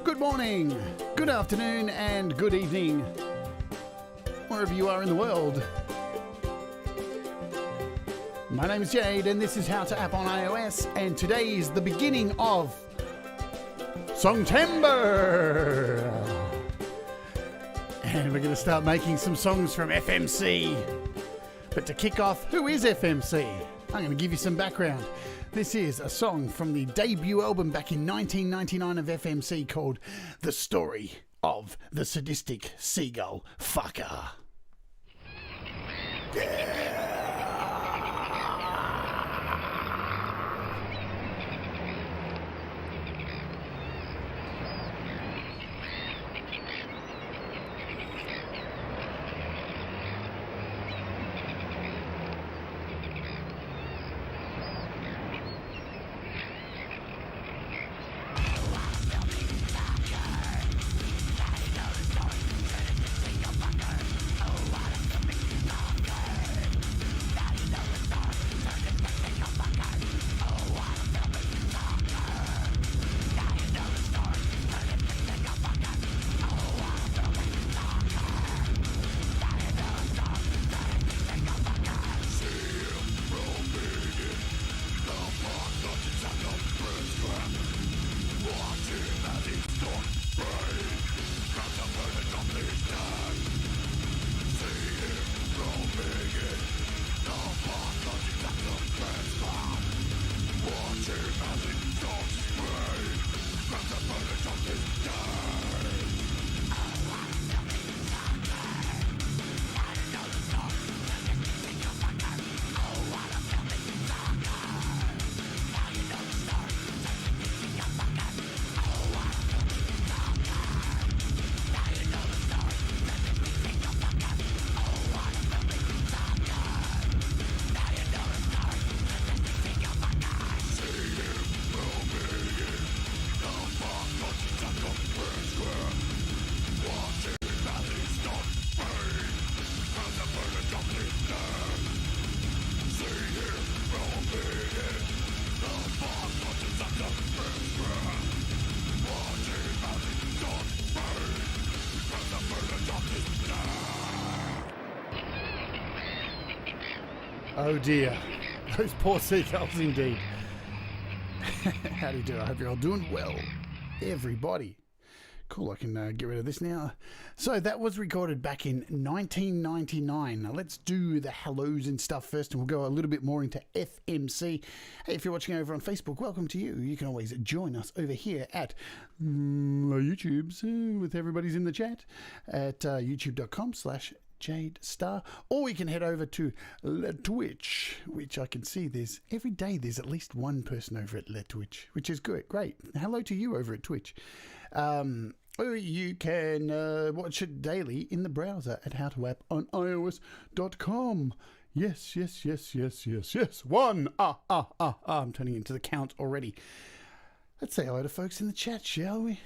Good morning, good afternoon, and good evening, wherever you are in the world. My name is Jade, and this is How to App on iOS, and today is the beginning of Songtember. And we're going to start making some songs from FMC. But to kick off, who is FMC? I'm going to give you some background. This is a song from the debut album back in 1999 of FMC called The Story of the Sadistic Seagull Fucker. Yeah. Oh dear, those poor seagulls indeed. How do you do? I hope you're all doing well, everybody. Cool, I can get rid of this now. So that was recorded back in 1999. Now let's do the hellos and stuff first, and we'll go a little bit more into FMC. Hey, if you're watching over on Facebook, welcome to you. You can always join us over here at YouTube's with everybody's in the chat at youtube.com/Jade Starr, or you can head over to Twitch, which I can see every day there's at least one person over at Twitch, which is good. Great. Hello to you over at Twitch. Or you can watch it daily in the browser at howtoapp on iOS.com. Yes. One. I'm turning into the count already. Let's say hello to folks in the chat, shall we?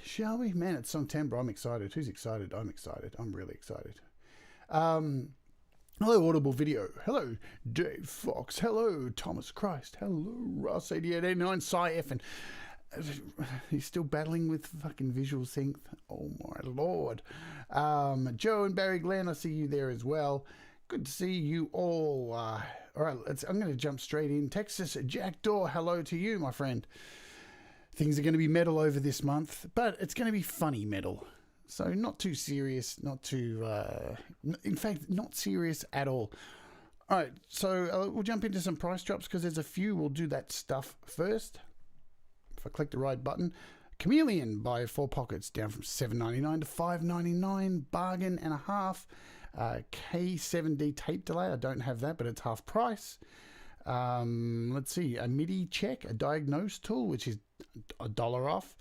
Man, it's Songtember. I'm excited. Who's excited? I'm excited. I'm really excited. Hello, Audible Video. Hello, Dave Fox. Hello, Thomas Christ. Hello, Ross 8889, Cy F. And he's still battling with fucking visual sync. Oh my lord. Joe and Barry Glenn, I see you there as well. Good to see you all. All right, I'm going to jump straight in. Texas Jackdaw, hello to you, my friend. Things are going to be metal over this month, but it's going to be funny metal. So not too serious, not too, in fact, not serious at all. All right, so we'll jump into some price drops because there's a few. We'll do that stuff first. If I click the right button, Chameleon by 4 Pockets down from $7.99 to $5.99, bargain and a half. K7D tape delay, I don't have that, but it's half price. Let's see, a MIDI check, a diagnose tool, which is $1 off.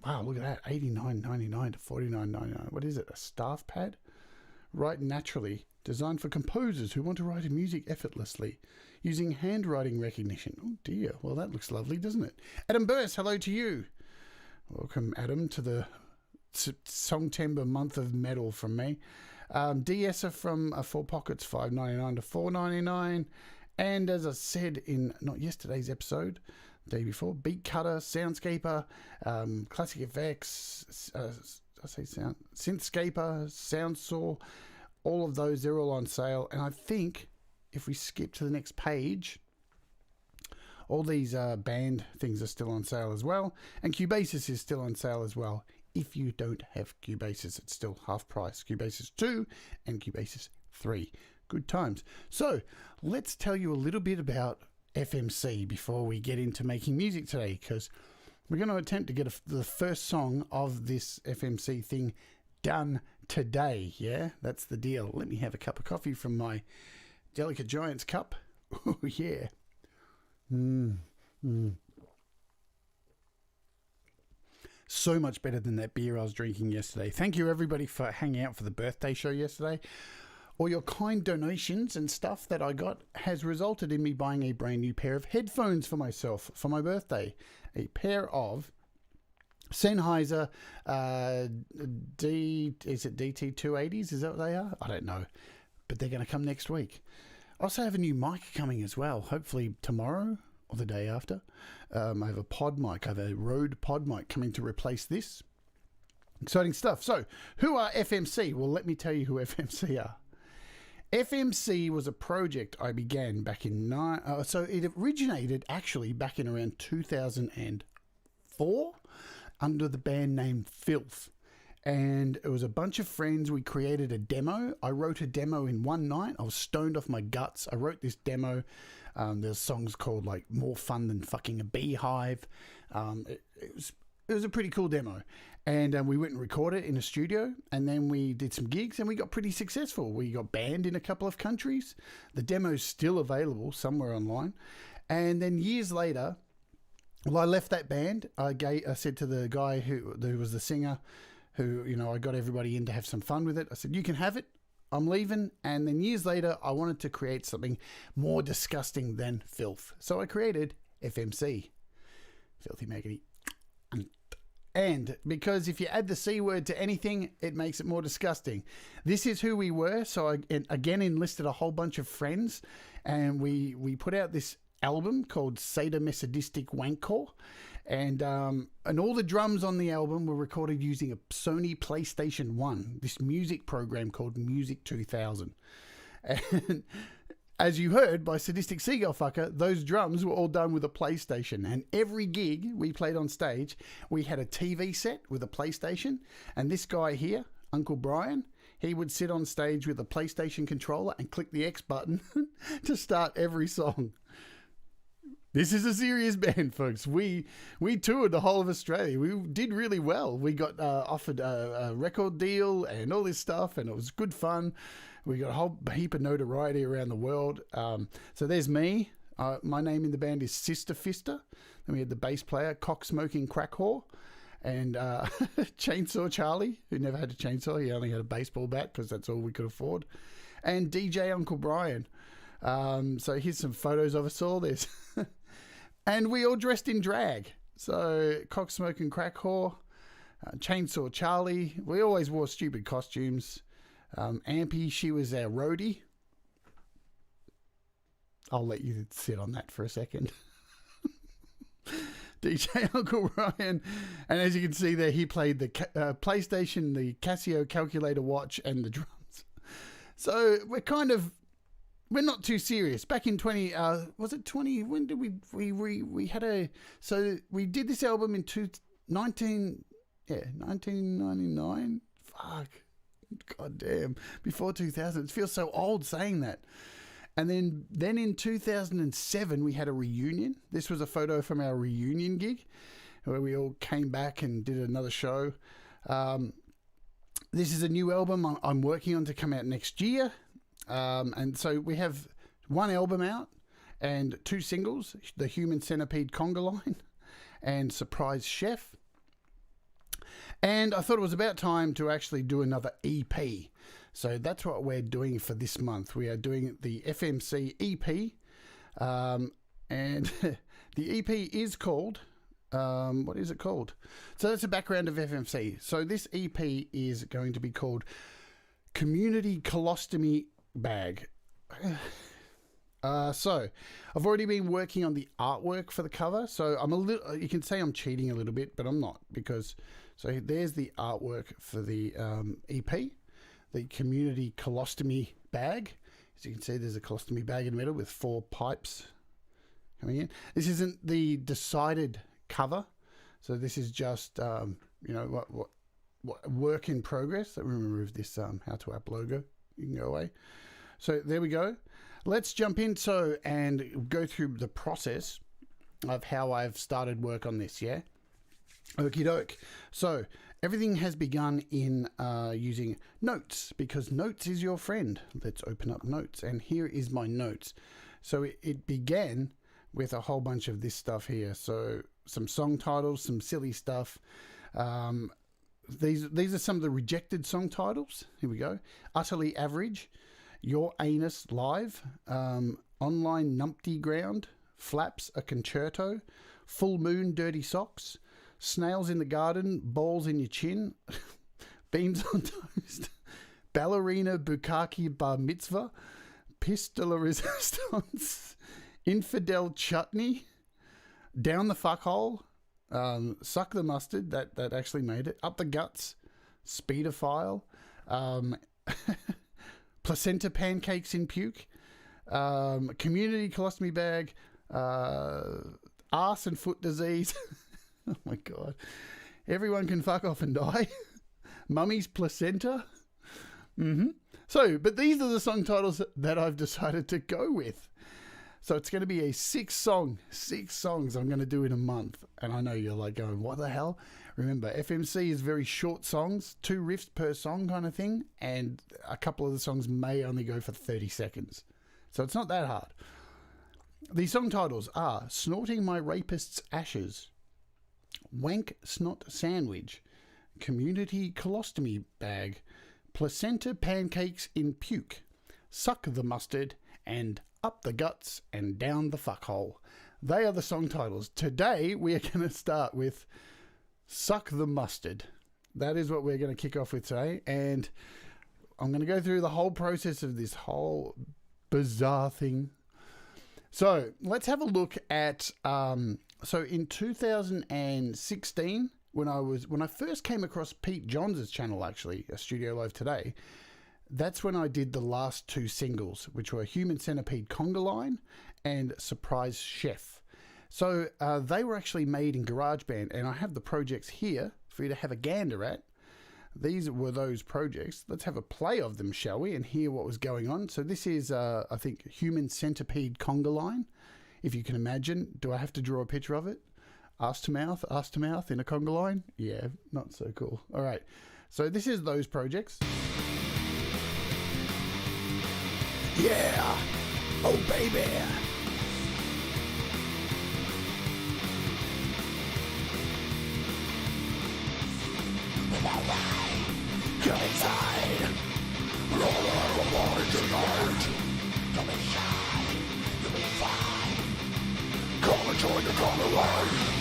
Wow, look at that, $89.99 to $49.99. What is it, a staff pad? Write naturally, designed for composers who want to write music effortlessly using handwriting recognition. Oh dear, well that looks lovely, doesn't it? Adam Burst, hello to you. Welcome, Adam, to the Songtember month of metal from me. De-esser from 4 Pockets, $5.99 to $4.99. And as I said in not yesterday's episode, day before, Beat Cutter, Soundscaper, Classic FX, I say sound, Synthscaper, Soundsaw, all of those, they're all on sale. And I think if we skip to the next page, all these band things are still on sale as well. And Cubasis is still on sale as well. If you don't have Cubasis, it's still half price. Cubasis 2 and Cubasis 3. Good times. So let's tell you a little bit about FMC before we get into making music today, because we're going to attempt to get the first song of this FMC thing done today. Yeah, that's the deal. Let me have a cup of coffee from my Delicate Giants cup. Oh, yeah. So much better than that beer I was drinking yesterday. Thank you, everybody, for hanging out for the birthday show yesterday. All your kind donations and stuff that I got has resulted in me buying a brand new pair of headphones for myself for my birthday. A pair of Sennheiser DT280s? Is that what they are? I don't know. But they're going to come next week. I also have a new mic coming as well. Hopefully tomorrow or the day after. I have a pod mic. I have a Rode pod mic coming to replace this. Exciting stuff. So, who are FMC? Well, let me tell you who FMC are. FMC was a project I began back in so it originated actually back in around 2004 under the band name Filth. And it was a bunch of friends. We created a demo. I wrote a demo in one night. I was stoned off my guts. I wrote this demo. There's songs called like More Fun Than Fucking a Beehive. It was a pretty cool demo. And we went and recorded it in a studio, and then we did some gigs, and we got pretty successful. We got banned in a couple of countries. The demo's still available somewhere online. And then years later, well, I left that band. I said to the guy who was the singer, who, you know, I got everybody in to have some fun with it. I said, you can have it. I'm leaving. And then years later, I wanted to create something more disgusting than filth. So I created FMC. Filthy Maggoty. And because if you add the C word to anything, it makes it more disgusting. This is who we were. So I again enlisted a whole bunch of friends, and we put out this album called Sadomasochistic Wankcore. And all the drums on the album were recorded using a Sony PlayStation 1, this music program called Music 2000. And as you heard by Sadistic Seagull Fucker, those drums were all done with a PlayStation. And every gig we played on stage, we had a TV set with a PlayStation. And this guy here, Uncle Brian, he would sit on stage with a PlayStation controller and click the X button to start every song. This is a serious band, folks. We toured the whole of Australia. We did really well. We got offered a record deal and all this stuff, and it was good fun. We got a whole heap of notoriety around the world. So there's me. My name in the band is Sister Fister. Then we had the bass player, Cock Smoking Crack Whore, and Chainsaw Charlie, who never had a chainsaw. He only had a baseball bat because that's all we could afford. And DJ Uncle Brian. So here's some photos of us all. There's and we all dressed in drag. So Cock Smoking Crack Whore, Chainsaw Charlie. We always wore stupid costumes. Ampy, she was our roadie. I'll let you sit on that for a second. DJ Uncle Ryan, and as you can see there, he played the PlayStation, the Casio calculator watch, and the drums. So we're not too serious. Back in 20, was it 20? When did we had so we did this album in 1999. Fuck. God damn. Before 2000. It feels so old saying that. And then in 2007, we had a reunion. This was a photo from our reunion gig where we all came back and did another show. This is a new album I'm working on to come out next year. And so we have one album out and 2 singles, The Human Centipede Conga Line and Surprise Chef. And I thought it was about time to actually do another EP. So that's what we're doing for this month. We are doing the FMC EP. And the EP is called, what is it called? So that's the background of FMC. So this EP is going to be called Community Colostomy Bag. So I've already been working on the artwork for the cover. So I'm a little, you can say I'm cheating a little bit, but I'm not, because, so there's the artwork for the EP, the Community Colostomy Bag. As you can see, there's a colostomy bag in the middle with 4 pipes coming in. This isn't the decided cover. So this is just, you know, what work in progress. Let me remove this How to App logo. You can go away. So there we go. Let's jump in and go through the process of how I've started work on this, yeah? Okie doke. So everything has begun in using Notes, because Notes is your friend. Let's open up Notes, and here is my notes. So it began with a whole bunch of this stuff here. So some song titles, some silly stuff. These are some of the rejected song titles. Here we go. Utterly Average, Your Anus Live, Online Numpty Ground, Flaps a Concerto, Full Moon Dirty Socks, Snails in the Garden, Balls in Your Chin, Beans on Toast, Ballerina Bukkake Bar Mitzvah, Piss de la Resistance, Infidel Chutney, Down the Fuckhole, Suck the Mustard, that actually made it, Up the Guts, Speedophile, Placenta Pancakes in Puke, Community Colostomy Bag, Arse and Foot Disease, oh my god, Everyone Can Fuck Off and Die, Mummy's Placenta. So, but these are the song titles that I've decided to go with. So it's going to be a 6 songs I'm going to do in a month. And I know you're like going, what the hell? Remember, FMC is very short songs, 2 riffs per song kind of thing. And a couple of the songs may only go for 30 seconds. So it's not that hard. The song titles are Snorting My Rapist's Ashes, Wank Snot Sandwich, Community Colostomy Bag, Placenta Pancakes in Puke, Suck the Mustard, and Up the Guts and Down the Fuckhole. They are the song titles. Today we are going to start with Suck the Mustard. That is what we're going to kick off with today, and I'm going to go through the whole process of this whole bizarre thing. So let's have a look at so in 2016, when I first came across Pete Johns' channel, actually, a Studio Live Today, that's when I did the last 2 singles, which were Human Centipede Conga Line and Surprise Chef. So they were actually made in GarageBand, and I have the projects here for you to have a gander at. These were those projects. Let's have a play of them, shall we, and hear what was going on. So this is, I think, Human Centipede Conga Line. If you can imagine, do I have to draw a picture of it? Ass to mouth in a conga line? Yeah, not so cool. All right, so this is those projects. Yeah, oh baby. Come inside. Roll out the morning tonight. Come and shine. You'll be fine. Come and join the conga line.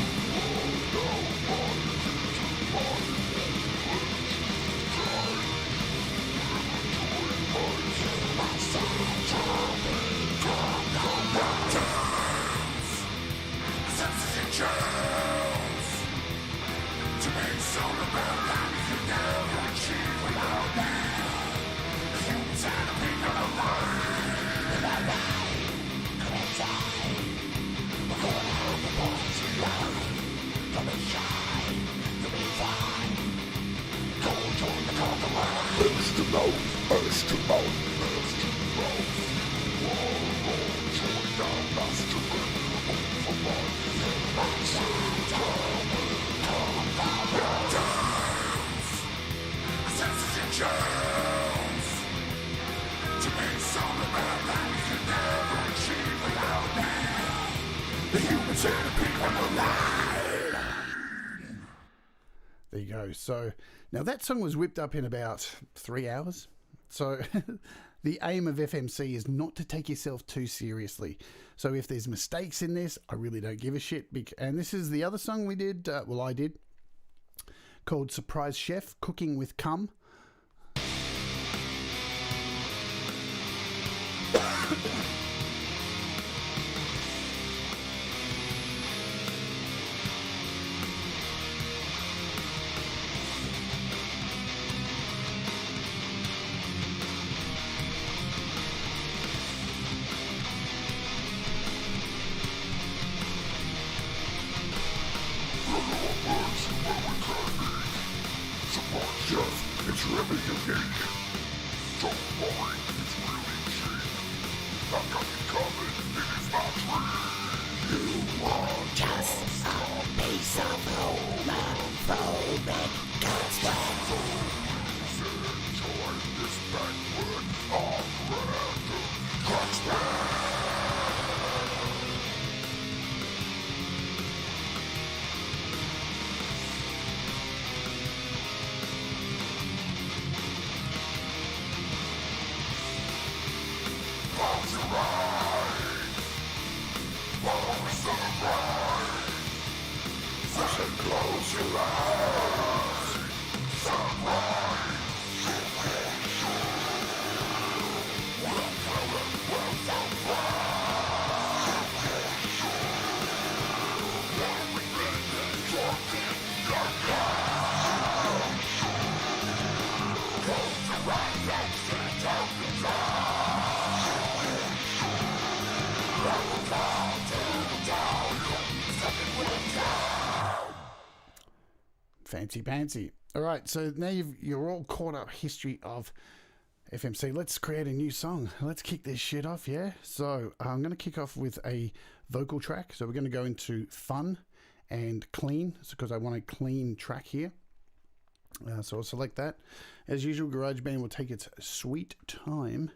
There you go. So now that song was whipped up in about 3 hours. So the aim of FMC is not to take yourself too seriously. So if there's mistakes in this, I really don't give a shit. And this is the other song we did, I did, called Surprise Chef, Cooking with Cum. Fancy pantsy. All right, so now you're all caught up history of FMC. Let's create a new song. Let's kick this shit off, yeah? So I'm going to kick off with a vocal track. So we're going to go into fun and clean. It's because I want a clean track here. So I'll select that. As usual, GarageBand will take its sweet time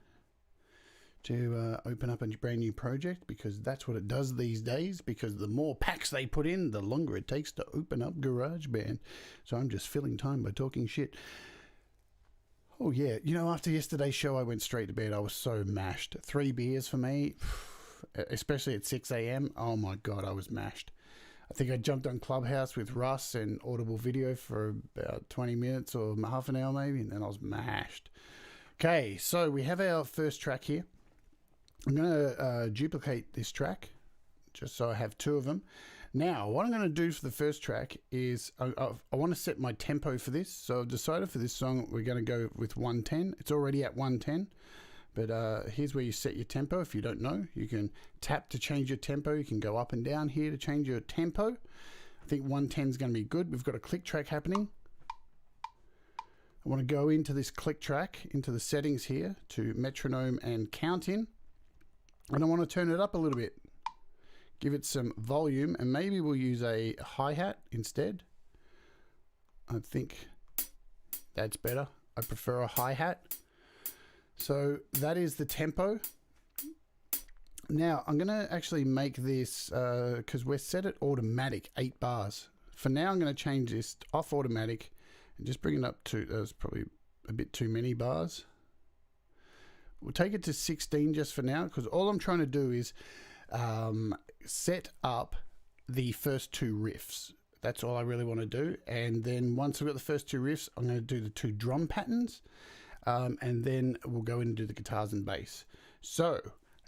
to open up a brand new project, because that's what it does these days, because the more packs they put in, the longer it takes to open up GarageBand. So I'm just filling time by talking shit. Oh yeah, you know, after yesterday's show I went straight to bed. I was so mashed. 3 beers for me, especially at 6 a.m. Oh my god, I was mashed. I think I jumped on Clubhouse with Russ and Audible Video for about 20 minutes or half an hour maybe, and then I was mashed. Okay, so we have our first track here. I'm going to duplicate this track just so I have 2 of them. Now, what I'm going to do for the first track is I want to set my tempo for this. So I've decided for this song we're going to go with 110. It's already at 110. But here's where you set your tempo. If you don't know, you can tap to change your tempo. You can go up and down here to change your tempo. I think 110 is going to be good. We've got a click track happening. I want to go into this click track, into the settings here, to metronome and count in. And I want to turn it up a little bit. Give it some volume, and maybe we'll use a hi-hat instead. I think that's better. I prefer a hi-hat. So that is the tempo. Now I'm going to actually make this, because we're set at automatic, 8 bars. For now I'm going to change this off automatic and just bring it up to, there's probably a bit too many bars. We'll take it to 16 just for now, because all I'm trying to do is set up the first 2 riffs. That's all I really want to do. And then once I've got the first 2 riffs, I'm going to do the 2 drum patterns. And then we'll go in and do the guitars and bass. So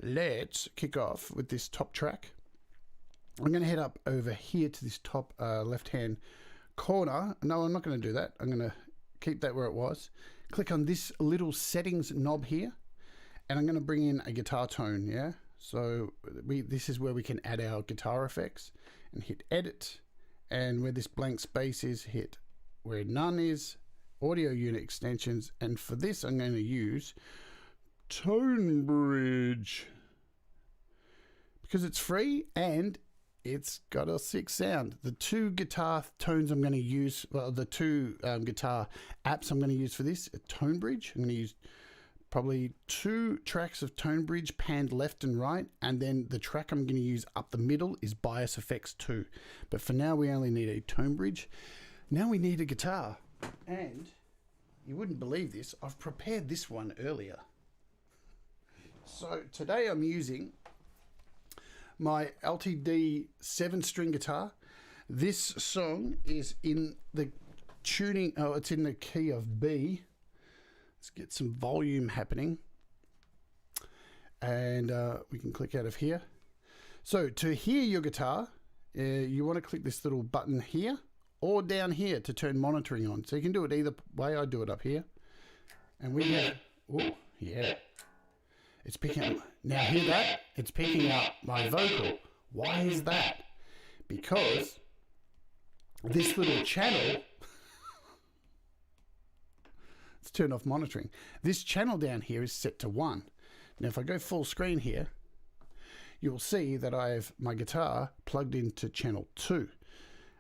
let's kick off with this top track. I'm going to head up over here to this top left-hand corner. No, I'm not going to do that. I'm going to keep that where it was. Click on this little settings knob here. And I'm going to bring in a guitar tone, yeah? So this is where we can add our guitar effects, and hit edit. And where this blank space is, hit where none is, audio unit extensions. And for this, I'm going to use Tone Bridge, because it's free and it's got a sick sound. The 2 guitar tones I'm going to use, well, the 2 guitar apps I'm going to use for this are Tone Bridge. I'm going to use probably 2 tracks of Tone Bridge panned left and right, and then the track I'm going to use up the middle is Bias Effects 2. But for now we only need a Tone Bridge. Now we need a guitar, and you wouldn't believe this, I've prepared this one earlier. So today I'm using my LTD 7-string guitar. This song is in the tuning, it's in the key of B. Let's get some volume happening, and we can click out of here. So to hear your guitar, you want to click this little button here or down here to turn monitoring on. So you can do it either way. I do it up here, and we have, oh yeah, it's picking up. Now hear that? It's picking up my vocal. Why is that? Because this little channel, Let's turn off monitoring. This channel down here is set to 1. Now if I go full screen here, you'll see that I have my guitar plugged into channel 2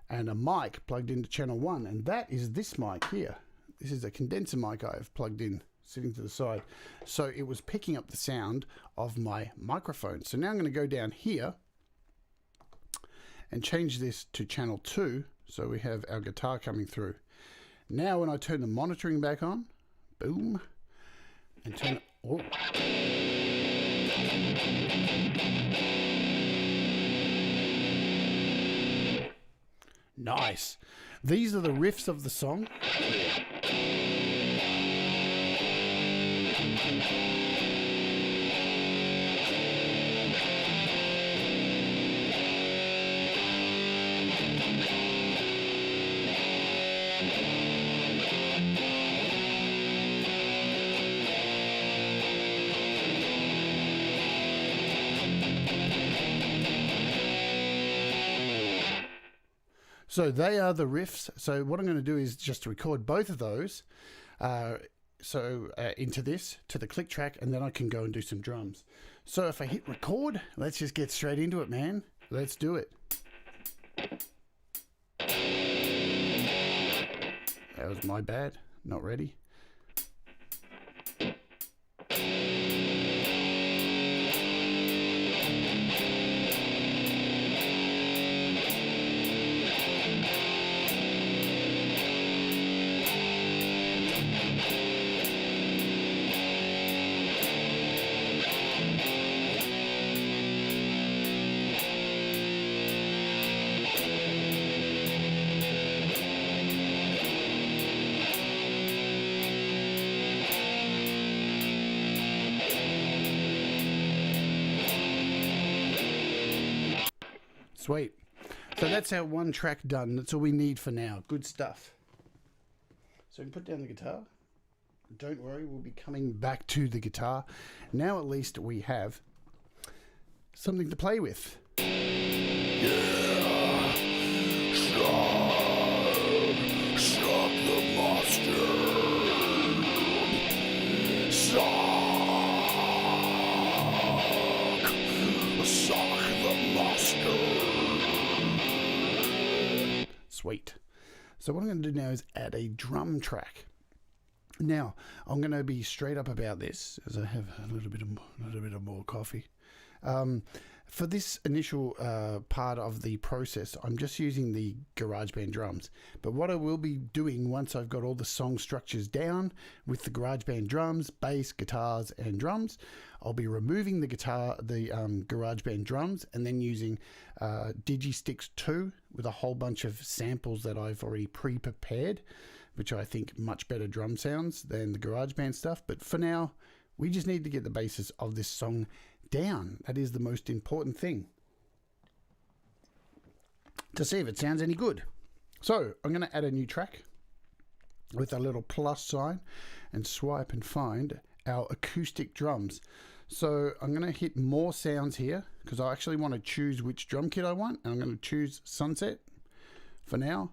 and a mic plugged into channel 1, and that is this mic here. This is a condenser mic I've plugged in, sitting to the side. So it was picking up the sound of my microphone. So now I'm going to go down here and change this to channel 2, so we have our guitar coming through. Now when I turn the monitoring back on, boom, and turn, oh. Nice. These are the riffs of the song. So they are the riffs. So what I'm going to do is just record both of those into this, to the click track, and then I can go and do some drums. So if I hit record, let's just get straight into it, man. Let's do it. That was my bad. Not ready. Sweet. So that's our one track done. That's all we need for now. Good stuff. So we can put down the guitar. Don't worry, we'll be coming back to the guitar. Now at least we have something to play with. Yeah! Shock the monster! Shock the monster! Sweet. So what I'm going to do now is add a drum track. Now I'm going to be straight up about this, as I have a little bit of more coffee. For this initial part of the process, I'm just using the GarageBand drums. But what I will be doing once I've got all the song structures down with the GarageBand drums, bass, guitars, and drums, I'll be removing the GarageBand drums, and then using Digisticks 2 with a whole bunch of samples that I've already pre-prepared, which I think much better drum sounds than the GarageBand stuff. But for now, we just need to get the basis of this song down. That is the most important thing, to see if it sounds any good. So I'm going to add a new track with a little plus sign and swipe and find our acoustic drums. So I'm going to hit more sounds here because I actually want to choose which drum kit I want, and I'm going to choose Sunset for now.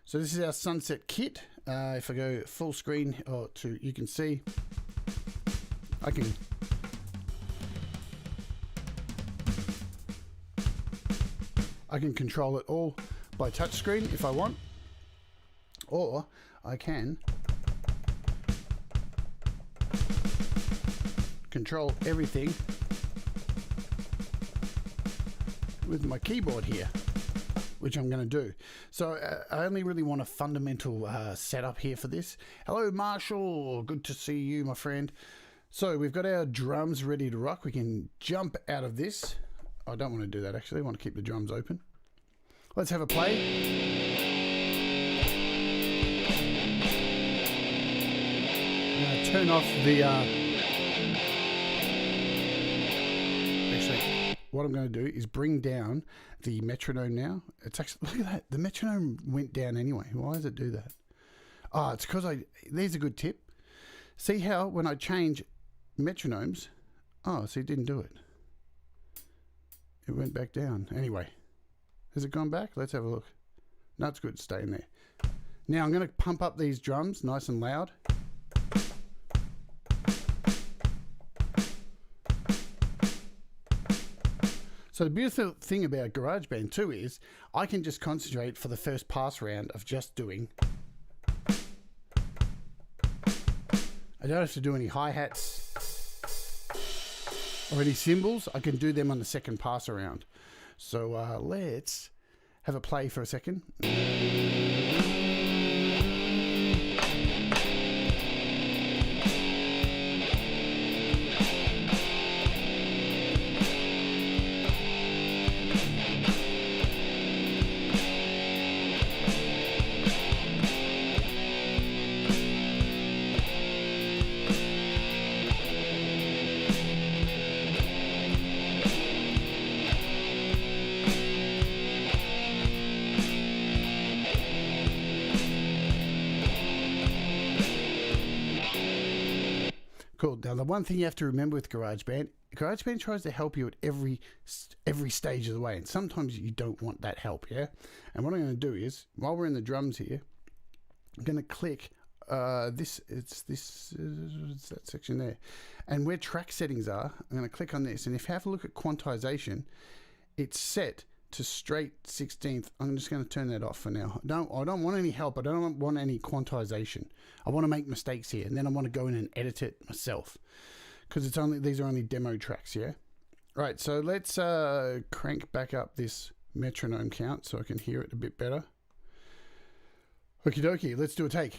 So this is our Sunset kit. If I go full screen, you can see I can control it all by touchscreen if I want, or I can control everything with my keyboard here, which I'm going to do. So I only really want a fundamental setup here for this. Hello, Marshall. Good to see you, my friend. So we've got our drums ready to rock. We can jump out of this. I don't want to do that, actually. I want to keep the drums open. Let's have a play. I'm going to turn off the... Actually, what I'm going to do is bring down the metronome now. It's actually... Look at that. The metronome went down anyway. Why does it do that? Oh, it's because there's a good tip. See how when I change metronomes... Oh, see, it didn't do it. It went back down. Anyway, has it gone back? Let's have a look. No, it's good. Staying there. Now I'm going to pump up these drums nice and loud. So the beautiful thing about GarageBand too is I can just concentrate for the first pass round of just doing. I don't have to do any hi-hats or any cymbals. I can do them on the second pass around. So let's have a play for a second. Cool. Now, the one thing you have to remember with GarageBand tries to help you at every stage of the way, and sometimes you don't want that help, yeah? And what I'm going to do is, while we're in the drums here, I'm going to click it's that section there. And where track settings are, I'm going to click on this, and if you have a look at quantization, it's set to straight 16th. I'm just going to turn that off for now. I don't want any help. I don't want any quantization. I want to make mistakes here, and then I want to go in and edit it myself, because these are only demo tracks, yeah? Right, so let's crank back up this metronome count so I can hear it a bit better. Okie dokie, let's do a take.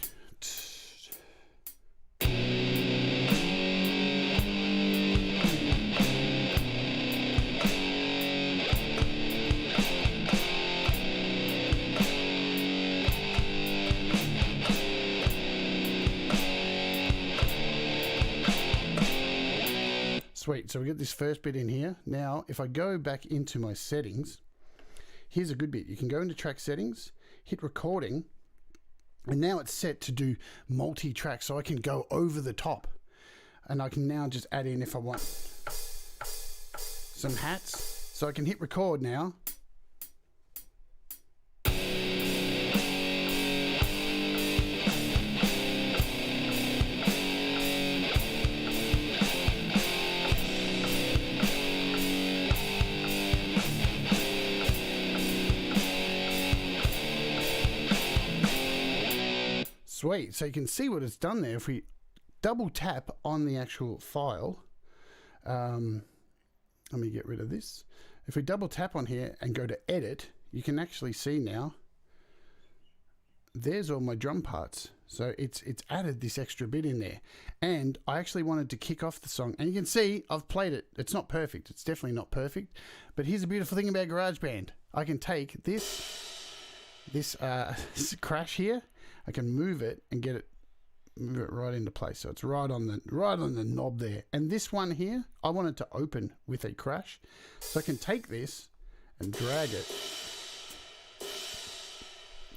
Sweet, so we get this first bit in here. Now, if I go back into my settings, here's a good bit. You can go into track settings, hit recording, and now it's set to do multi-track, so I can go over the top. And I can now just add in, if I want, some hats. So I can hit record now. Sweet, so you can see what it's done there. If we double tap on the actual file, let me get rid of this. If we double tap on here and go to edit, you can actually see now, there's all my drum parts. So it's added this extra bit in there. And I actually wanted to kick off the song, and you can see I've played it. It's not perfect, it's definitely not perfect, but here's the beautiful thing about GarageBand. I can take this crash here, I can move it and move it right into place. So it's right on the knob there. And this one here, I want it to open with a crash. So I can take this and drag it.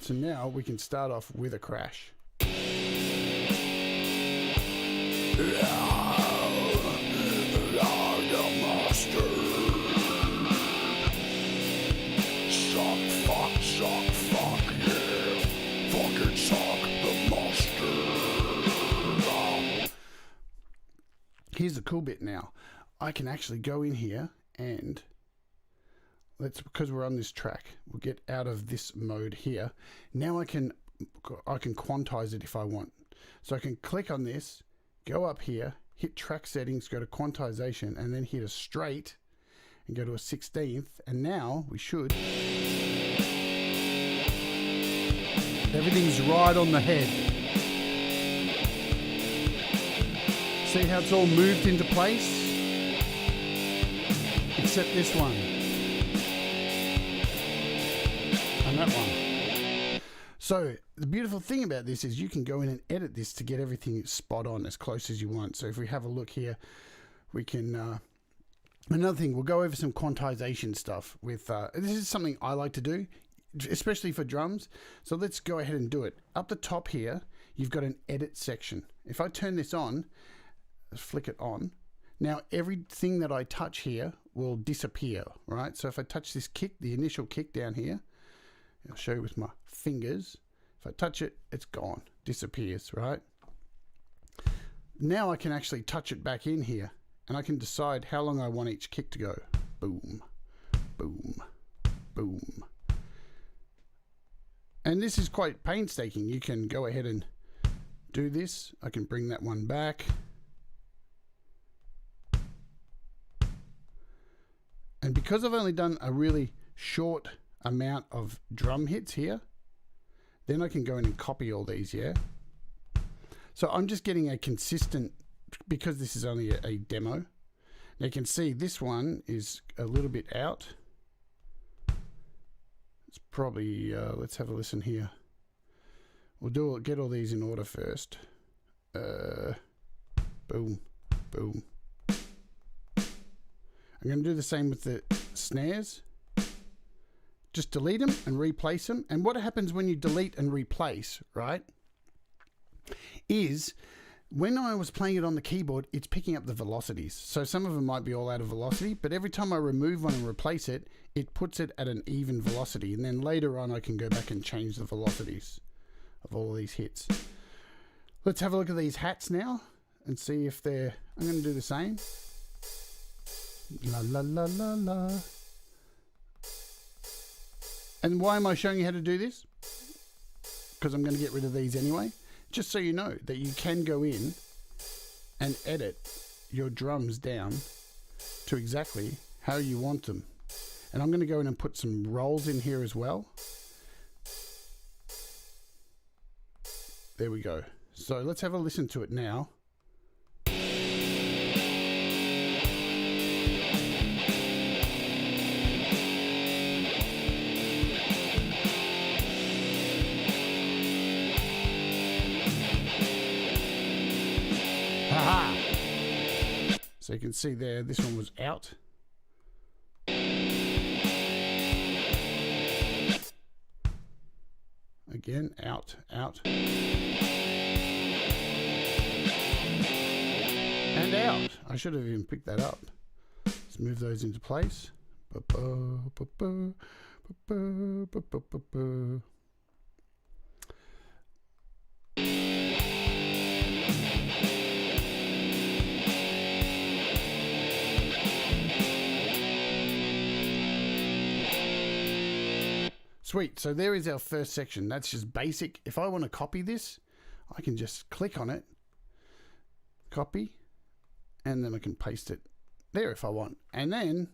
So now we can start off with a crash. Here's the cool bit now. I can actually go in here and because we're on this track, we'll get out of this mode here. Now I can quantize it if I want. So I can click on this, go up here, hit track settings, go to quantization, and then hit a straight and go to a 16th. And now we should. Everything's right on the head. See how it's all moved into place? Except this one. And that one. So the beautiful thing about this is you can go in and edit this to get everything spot on as close as you want. So if we have a look here, we can... another thing, we'll go over some quantization stuff with... this is something I like to do, especially for drums. So let's go ahead and do it. Up the top here, you've got an edit section. If I turn this on... flick it on. Now everything that I touch here will disappear, right? So if I touch this kick, the initial kick down here, I'll show you with my fingers. If I touch it, it's gone, disappears, right? Now I can actually touch it back in here, and I can decide how long I want each kick to go. Boom, boom, boom. And this is quite painstaking. You can go ahead and do this. I can bring that one back. And because I've only done a really short amount of drum hits here, then I can go in and copy all these, yeah? So I'm just getting a consistent, because this is only a demo. Now you can see this one is a little bit out. It's probably, let's have a listen here. We'll get all these in order first. Boom, boom. I'm going to do the same with the snares. Just delete them and replace them. And what happens when you delete and replace, right, is when I was playing it on the keyboard, it's picking up the velocities. So some of them might be all out of velocity, but every time I remove one and replace it, it puts it at an even velocity. And then later on, I can go back and change the velocities of all of these hits. Let's have a look at these hats now and see if they're... I'm going to do the same. La la la la la. And why am I showing you how to do this? Because I'm going to get rid of these anyway. Just so you know that you can go in and edit your drums down to exactly how you want them. And I'm going to go in and put some rolls in here as well. There we go. So let's have a listen to it now. Haha! So you can see there, this one was out. Again, out, out. And out. I should have even picked that up. Let's move those into place. Sweet, so there is our first section. That's just basic. If I want to copy this, I can just click on it, copy, and then I can paste it there if I want. And then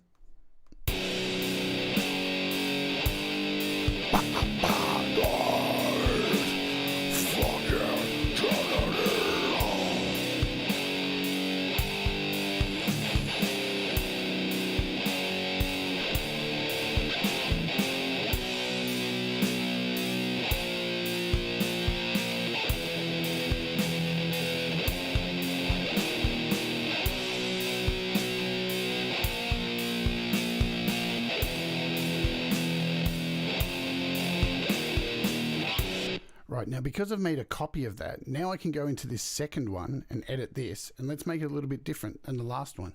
right, now because I've made a copy of that, now I can go into this second one and edit this, and let's make it a little bit different than the last one.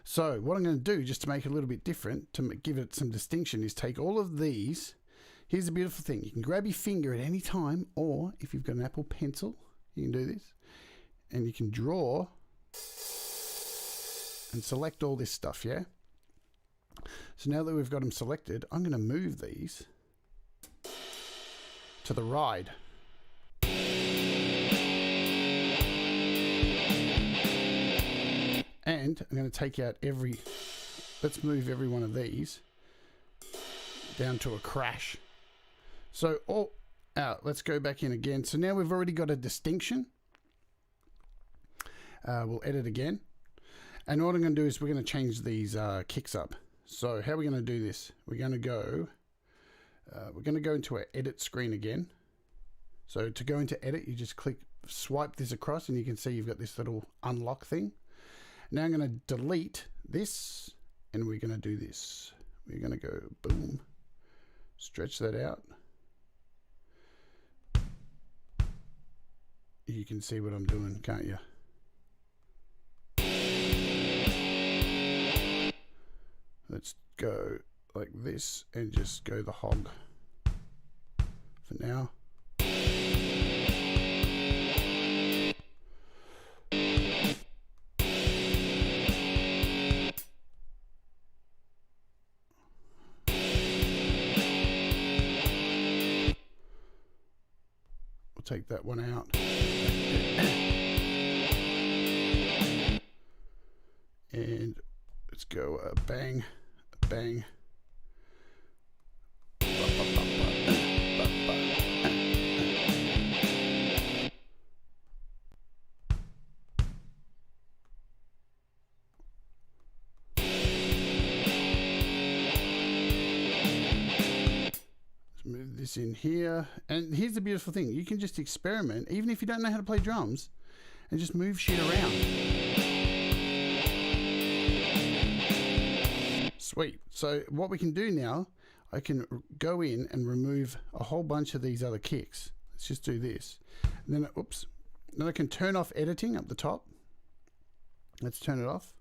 So what I'm going to do, just to make it a little bit different, to give it some distinction, is take all of these. Here's the beautiful thing. You can grab your finger at any time, or if you've got an Apple Pencil, you can do this, and you can draw and select all this stuff, yeah? So now that we've got them selected, I'm going to move these to the right. And I'm going to take out let's move every one of these down to a crash. So all out, let's go back in again. So now we've already got a distinction. We'll edit again. And what I'm going to do is we're going to change these kicks up. So how are we going to do this? We're going to go into our edit screen again. So to go into edit, you just swipe this across, and you can see you've got this little unlock thing. Now I'm going to delete this, and we're going to do this. We're going to go boom, stretch that out. You can see what I'm doing, can't you? Let's go like this and just go the hog for now. take that one out. And let's go bang, bang. Move this in here, and here's the beautiful thing: you can just experiment, even if you don't know how to play drums, and just move shit around. Sweet. So what we can do now, I can go in and remove a whole bunch of these other kicks. Let's just do this, and then oops, then I can turn off editing up the top. Let's turn it off,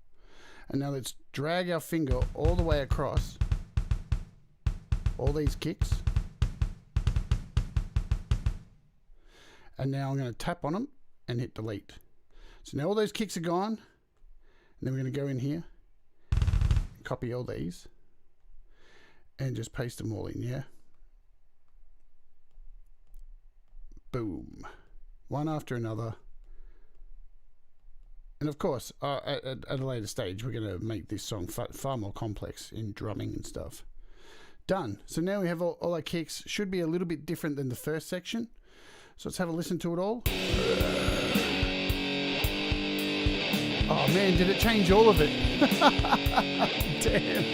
and now let's drag our finger all the way across all these kicks. And now I'm going to tap on them and hit delete. So now all those kicks are gone. And then we're going to go in here, copy all these, and just paste them all in, yeah? Boom. One after another. And of course, at a later stage, we're going to make this song far more complex in drumming and stuff. Done. So now we have all our kicks. Should be a little bit different than the first section. So let's have a listen to it all. Oh man, did it change all of it? Damn.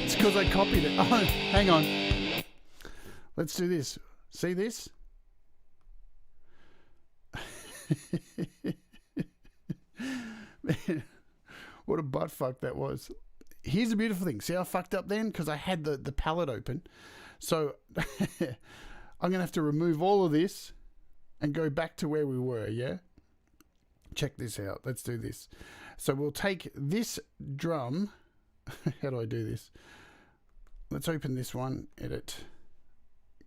It's because I copied it. Oh, hang on. Let's do this. See this? Man, what a butt fuck that was. Here's the beautiful thing. See how I fucked up then? Because I had the palette open. So I'm going to have to remove all of this and go back to where we were, yeah? Check this out. Let's do this. So we'll take this drum. How do I do this? Let's open this one, edit.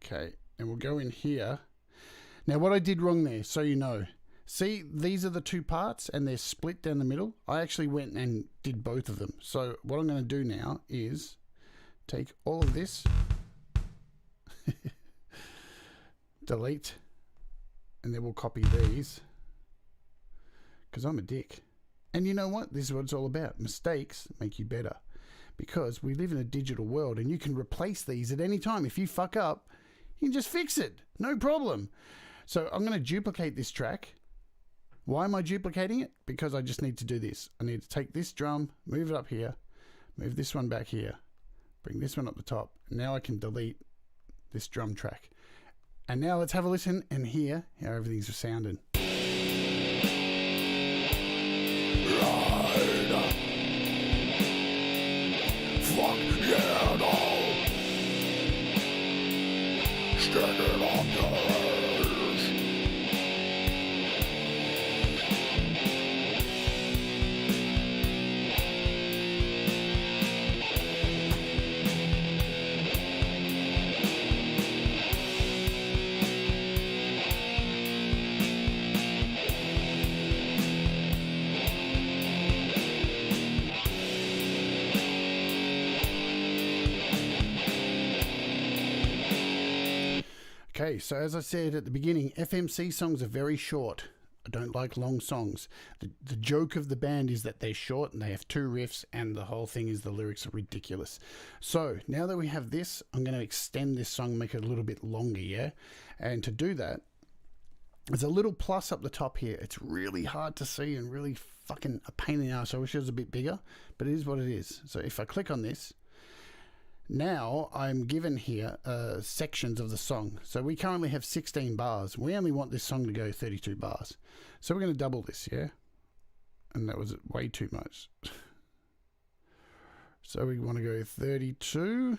Okay, and we'll go in here. Now what I did wrong there, so you know. See, these are the two parts and they're split down the middle. I actually went and did both of them. So what I'm going to do now is take all of this, delete, and then we'll copy these because I'm a dick. And you know what? This is what it's all about. Mistakes make you better because we live in a digital world and you can replace these at any time. If you fuck up, you can just fix it. No problem. So I'm going to duplicate this track. Why am I duplicating it? Because I just need to do this. I need to take this drum, move it up here, move this one back here, bring this one up the top. Now I can delete this drum track. And now let's have a listen and hear how everything's sounding. Fuck yeah, no. Stick it on the Okay, so as I said at the beginning, FMC songs are very short. I don't like long songs. The joke of the band is that they're short and they have two riffs and the whole thing is the lyrics are ridiculous. So now that we have this, I'm going to extend this song, make it a little bit longer, yeah? And to do that, there's a little plus up the top here. It's really hard to see and really fucking a pain in the ass. I wish it was a bit bigger, but it is what it is. So if I click on this, now I'm given here sections of the song. So we currently have 16 bars. We only want this song to go 32 bars. So we're going to double this, yeah? And that was way too much. So we want to go 32.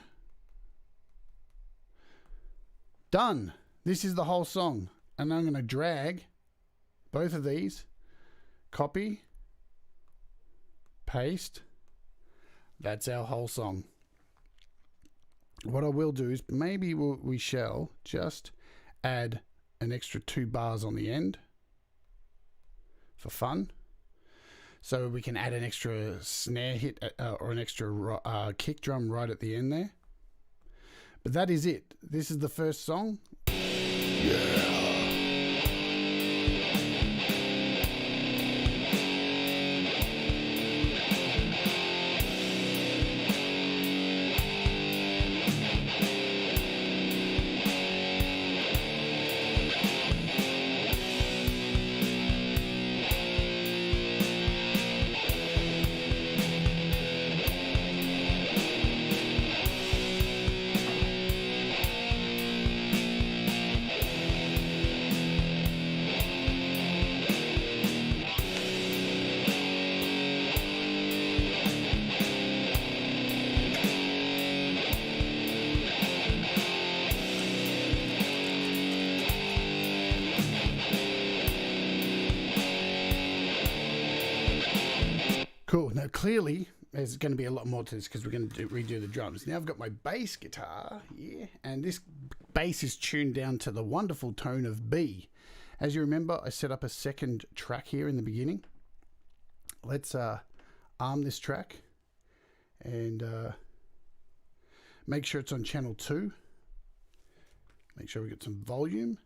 Done. This is the whole song. And I'm going to drag both of these, copy, paste. That's our whole song. What I will do is maybe we shall just add an extra 2 bars on the end for fun. So we can add an extra snare hit or an extra kick drum right at the end there. But that is it. This is the first song. Cool. Now, clearly, there's going to be a lot more to this because we're going to redo the drums. Now, I've got my bass guitar, and this bass is tuned down to the wonderful tone of B. As you remember, I set up a second track here in the beginning. Let's arm this track and make sure it's on channel 2. Make sure we get some volume.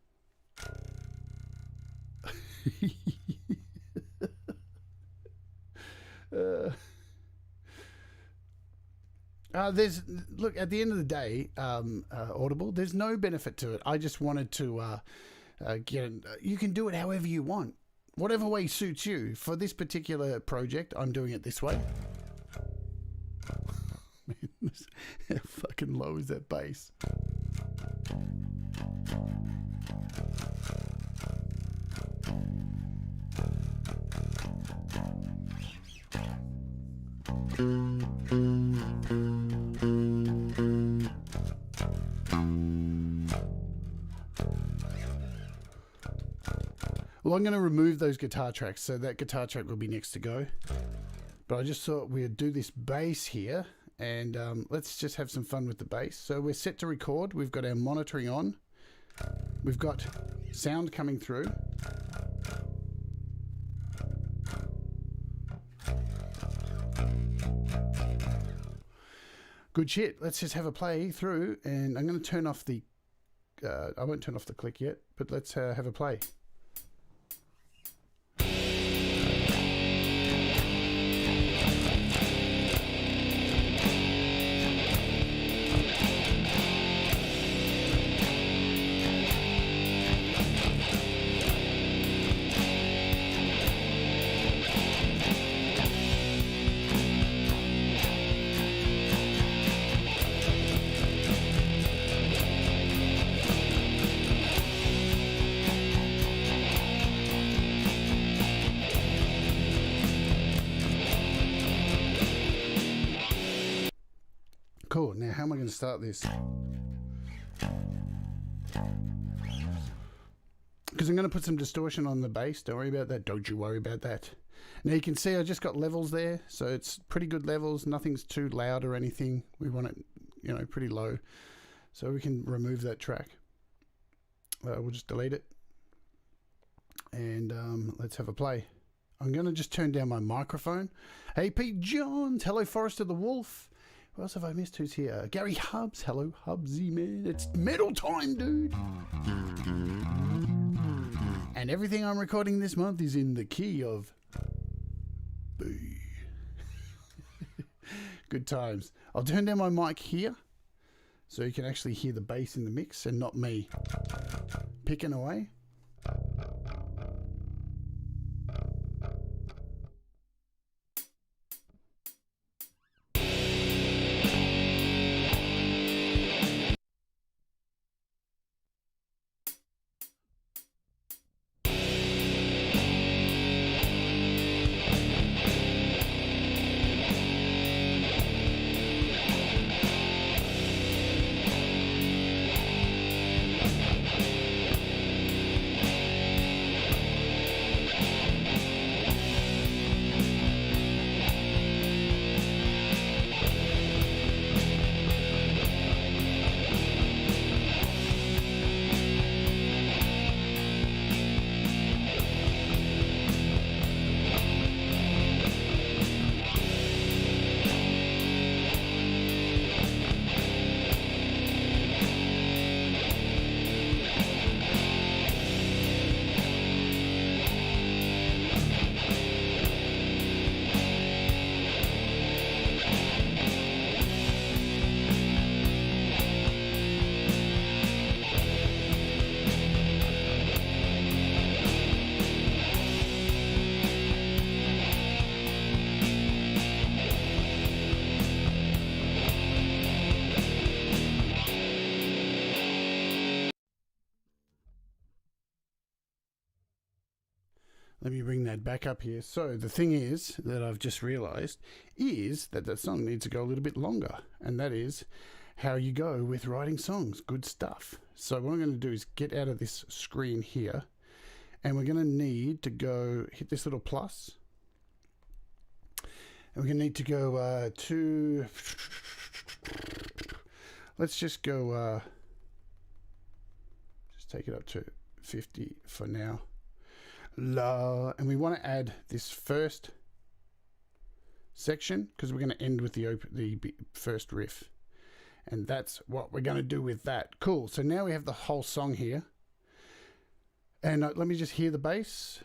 Look, at the end of the day, Audible, there's no benefit to it. I just wanted to you can do it however you want, whatever way suits you. For this particular project, I'm doing it this way. Man, how fucking low is that bass? Well, I'm going to remove those guitar tracks, so that guitar track will be next to go. But I just thought we'd do this bass here, and let's just have some fun with the bass. So we're set to record. We've got our monitoring on. We've got sound coming through. Good shit. Let's just have a play through, and I'm going to turn off the... I won't turn off the click yet, but let's have a play. Cool. Now, how am I going to start this? Because I'm going to put some distortion on the bass. Don't worry about that. Don't you worry about that. Now, you can see I just got levels there. So it's pretty good levels. Nothing's too loud or anything. We want it, you know, pretty low. So we can remove that track. We'll just delete it. And let's have a play. I'm going to just turn down my microphone. Hey, Pete Johns. Hello, Forrester the Wolf. What else have I missed? Who's here? Gary Hubs. Hello, Hubsy, man. It's metal time, dude. And everything I'm recording this month is in the key of B. Good times. I'll turn down my mic here so you can actually hear the bass in the mix and not me picking away. Let me bring that back up here. So the thing is that I've just realized is that the song needs to go a little bit longer, and that is how you go with writing songs. Good stuff. So what I'm going to do is get out of this screen here, and we're going to need to go hit this little plus, and we're going to need to go to, let's just go, just take it up to 50 for now. And we want to add this first section because we're going to end with the first riff, and that's what we're going to do with that. Cool. So now we have the whole song here, and let me just hear the bass.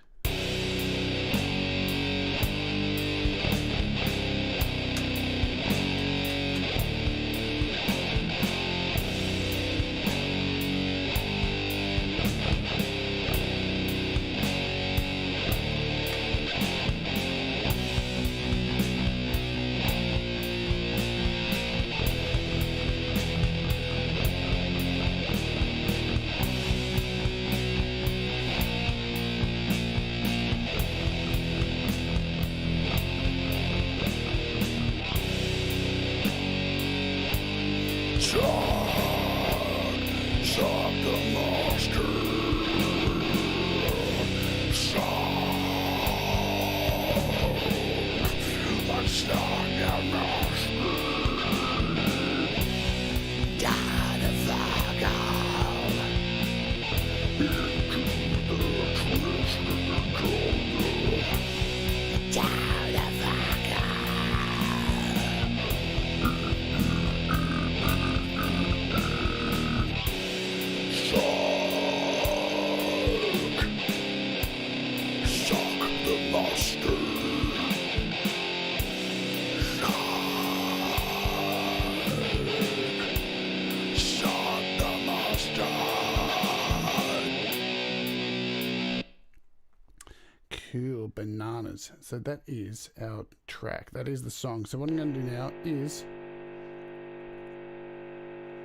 Cool bananas. So that is our track. That is the song. So what I'm going to do now is,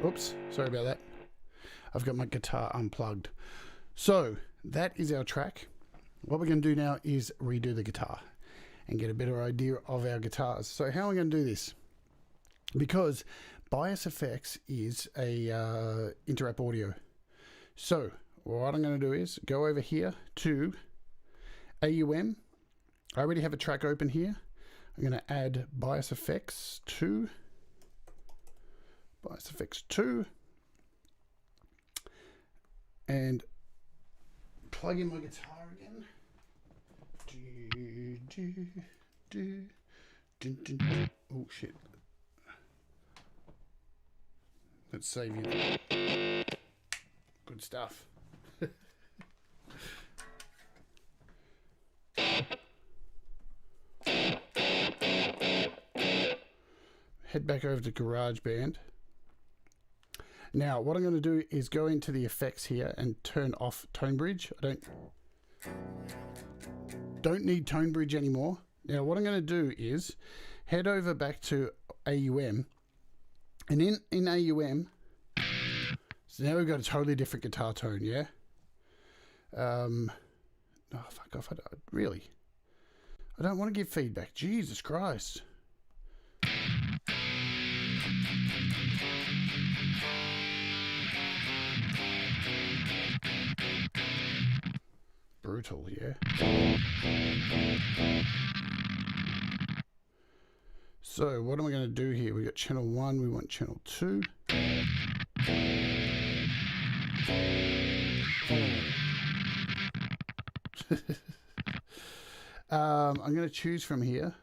oops, sorry about that. I've got my guitar unplugged. So that is our track. What we're going to do now is redo the guitar and get a better idea of our guitars. So how are we going to do this? Because Bias Effects is a inter-app audio. So what I'm going to do is go over here to AUM. I already have a track open here. I'm going to add Bias Effects 2. Bias Effects 2. And plug in my guitar again. Oh shit. Let's save you. Good stuff. Head back over to GarageBand. Now, what I'm going to do is go into the effects here and turn off Tone Bridge. I don't need Tone Bridge anymore. Now, what I'm going to do is head over back to AUM, and in AUM, so now we've got a totally different guitar tone, yeah? Oh, fuck off. Really? I don't want to give feedback. Jesus Christ. Brutal, yeah. So what am I going to do here? We got channel 1, we want channel 2. I'm going to choose from here.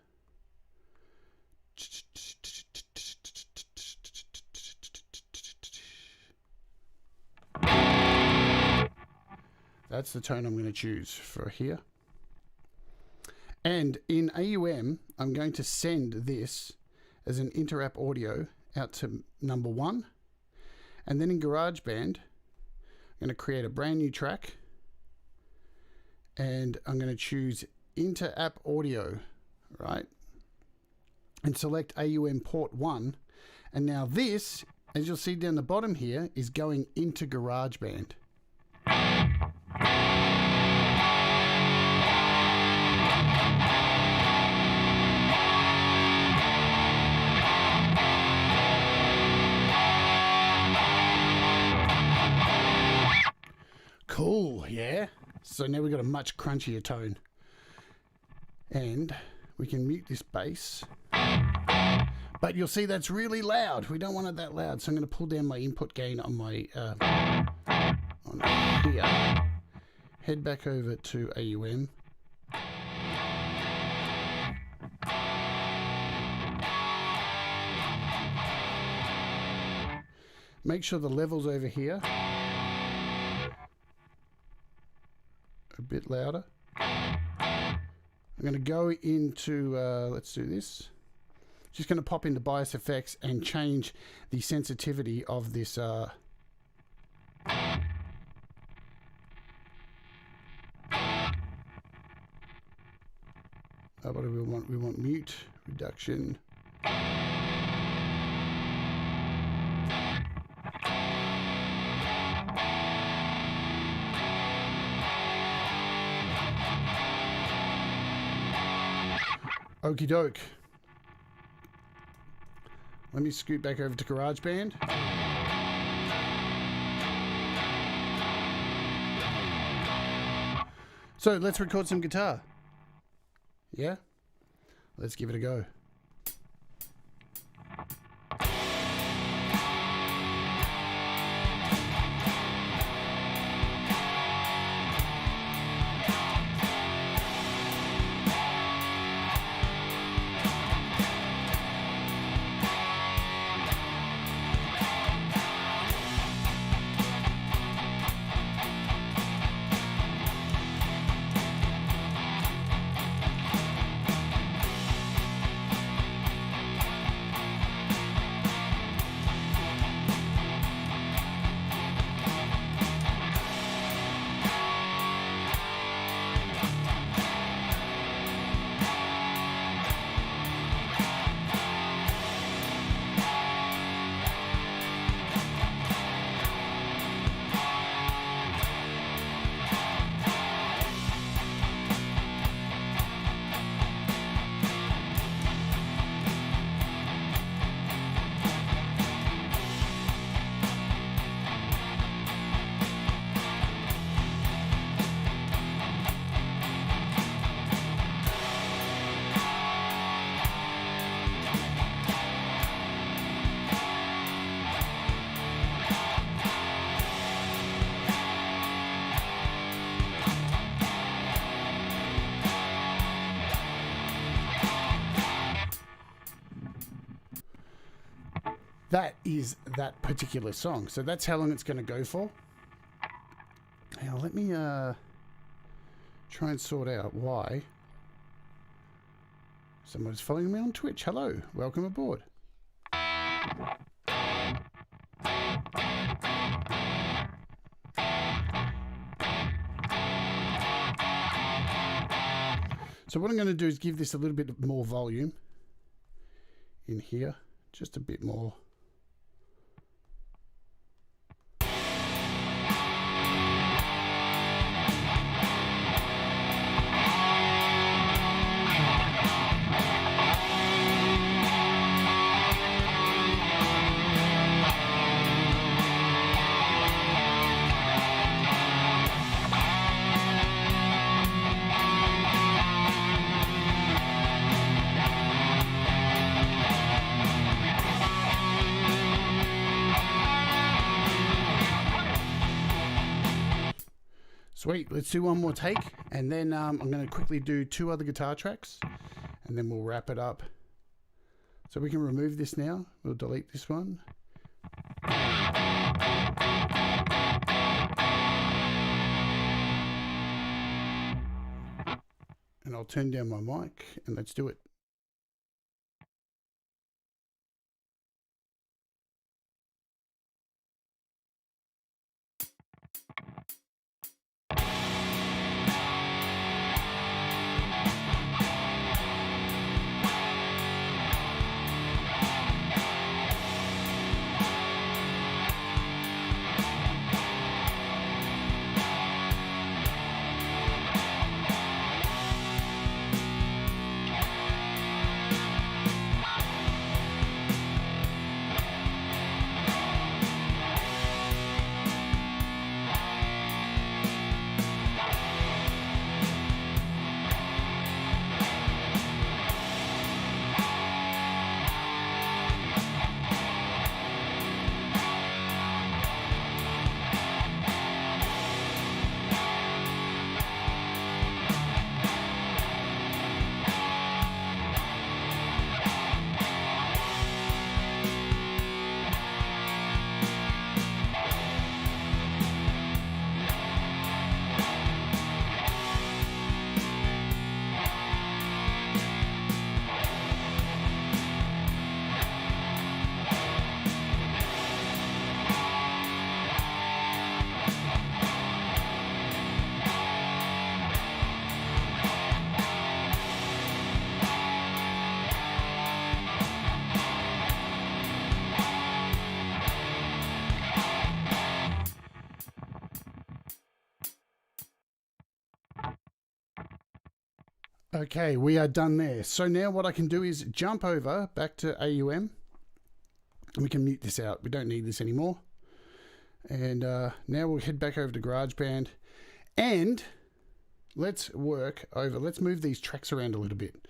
That's the tone I'm going to choose for here. And in AUM, I'm going to send this as an inter-app audio out to number 1. And then in GarageBand, I'm going to create a brand new track. And I'm going to choose inter-app audio, right? And select AUM port 1. And now this, as you'll see down the bottom here, is going into GarageBand. So now we've got a much crunchier tone. And we can mute this bass. But you'll see that's really loud. We don't want it that loud. So I'm going to pull down my input gain on my on here. Head back over to AUM. Make sure the level's over here. A bit louder. I'm going to go into, let's do this. Just going to pop into bias effects and change the sensitivity of this. What do we want? We want mute, reduction. Okie doke. Let me scoot back over to GarageBand. So let's record some guitar. Yeah? Let's give it a go. That is that particular song. So that's how long it's going to go for. Now let me try and sort out why someone's following me on Twitch. Hello, welcome aboard. So what I'm going to do is give this a little bit more volume in here, just a bit more. Sweet, let's do one more take, and then I'm going to quickly do 2 other guitar tracks, and then we'll wrap it up. So we can remove this now. We'll delete this one. And I'll turn down my mic, and let's do it. Okay, we are done there. So now what I can do is jump over back to AUM. And we can mute this out. We don't need this anymore. And now we'll head back over to GarageBand. And let's move these tracks around a little bit.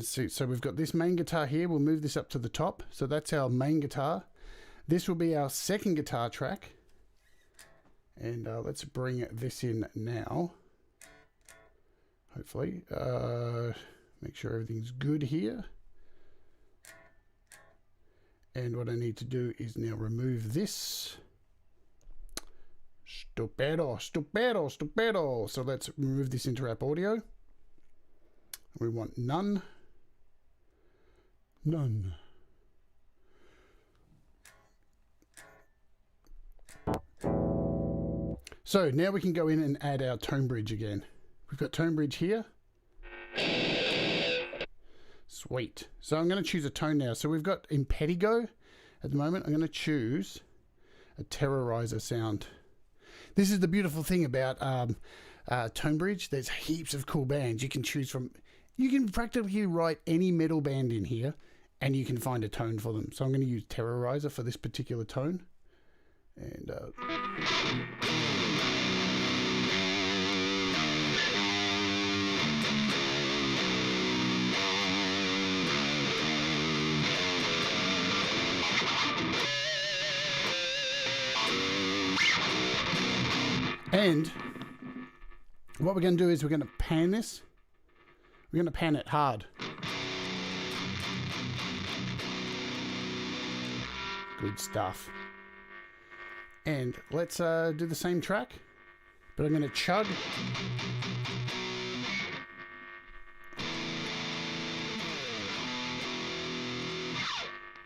So we've got this main guitar here. We'll move this up to the top. So that's our main guitar. This will be our second guitar track. And let's bring this in now. Hopefully. Make sure everything's good here. And what I need to do is now remove this. Stupido. So let's remove this interrupt audio. We want none. None. So now we can go in and add our tone bridge again. We've got tone bridge here. Sweet. So I'm going to choose a tone now. So we've got Impetigo at the moment. I'm going to choose a Terrorizer sound. This is the beautiful thing about tone bridge. There's heaps of cool bands you can choose from. You can practically write any metal band in here and you can find a tone for them. So I'm going to use Terrorizer for this particular tone. And what we're going to do is we're going to pan this. We're going to pan it hard. Good stuff. And let's do the same track, but I'm going to chug.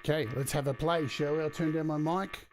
Okay, let's have a play, shall we? I'll turn down my mic.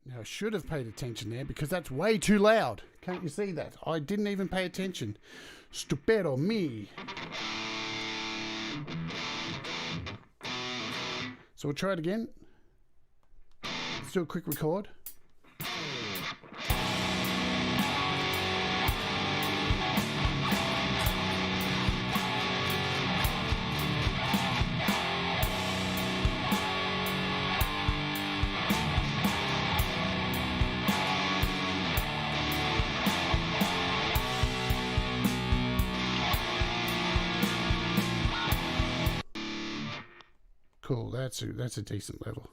Now, I should have paid attention there because that's way too loud. Can't you see that? I didn't even pay attention. Stupido me. So we'll try it again. Let's do a quick record. Cool, that's a decent level.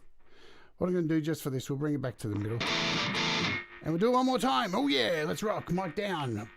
What I'm going to do just for this, we'll bring it back to the middle. And we'll do it one more time. Oh yeah, let's rock. Mic down.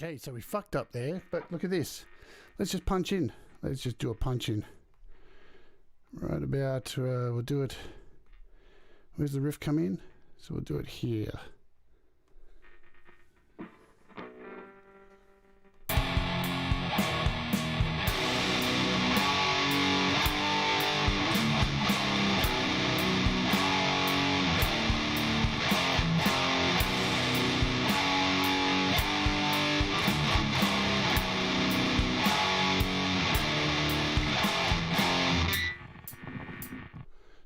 Okay, so we fucked up there, but look at this. Let's just punch in. Let's just do a punch in. Right about, we'll do it. Where's the riff come in? So we'll do it here.